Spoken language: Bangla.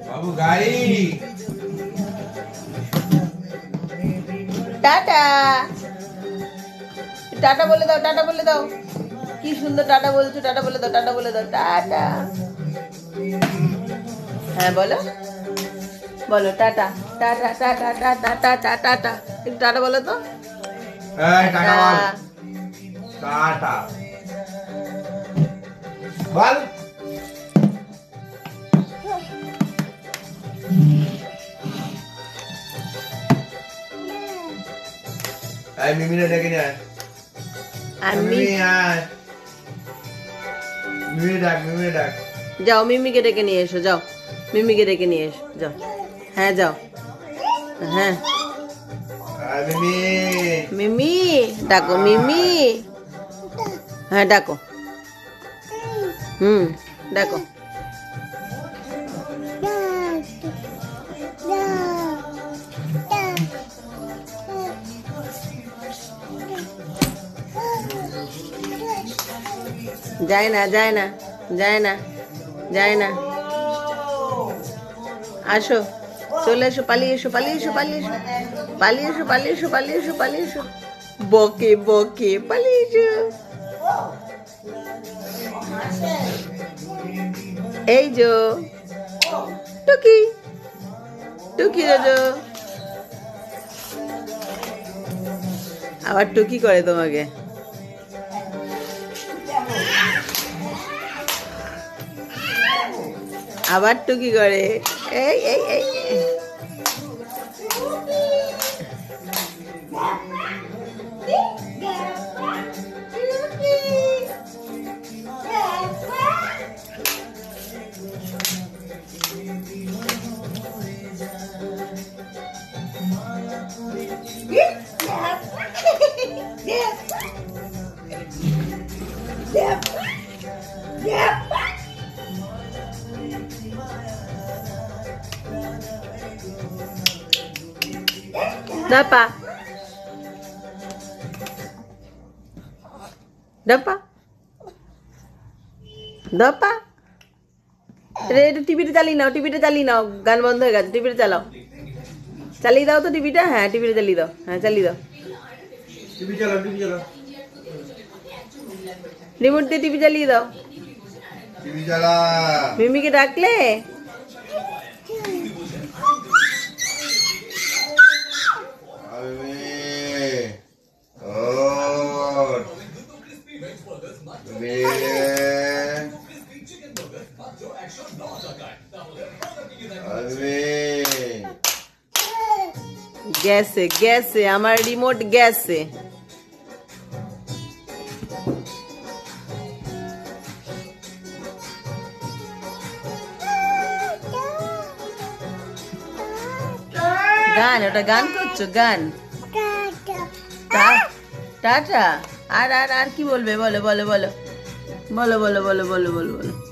बाबू गाड़ी টাটা টাটা বলে দাও, টাটা বলে দাও। কি সুন্দর টাটা বলছো, টাটা বলে দাও, টাটা বলে দাও, টাটা। হ্যাঁ বলো, বলো tata tata tata tata tata tata. একটু টাটা বলো তো। टाटा बोल टाटा बोल आई मिमी ने डके नहीं मिमी डाक যাও মিমিকে ডেকে নিয়ে এসো, যাও মিমিকে ডেকে নিয়ে এসো, যাও। হ্যাঁ যাও, হ্যাঁ मिमी মিমি ডাকো, মিমি। হ্যাঁ ডাকো, ডাকো। যায় না, যায় না, যায় না, যায় না। আসো, চলে এসো, পালিয়ে এসো, পালিয়ে এসো, পালিয়ে এসো, পালিয়ে এসো, পালিয়ে এসো, পালিয়ে এসো, পালিয়ে এসো। বকে বকে পালিয়ে এসো। এই যো টুকি, টুকি যো, আবার টুকি করে তোমাকে। আবার টুকি করে। এই এই এই Dapa. Dapa. Dapa. টিভিটা চালিয়ে নাও, টিভিটা চালিয়ে নাও, গান বন্ধ হয়ে গেছে, টিভিটা চালাও, চালিয়ে দাও তো টিভিটা। হ্যাঁ টিভিটা চালিয়ে দাও, হ্যাঁ চালিয়ে দাও, টিভি চালাও, টিভি চালাও, রিমোট দিয়ে টিভি চালিয়ে দাও। টিভি চালা। মিমিকে ডাকলে গেছে, গেছে আমার রিমোট গেছে। গান, ওটা গান করছো, গান। টাটা। আর আর আর কি বলবে, বলো বলো বলো বলো বলো বলো বলো বলো বলো।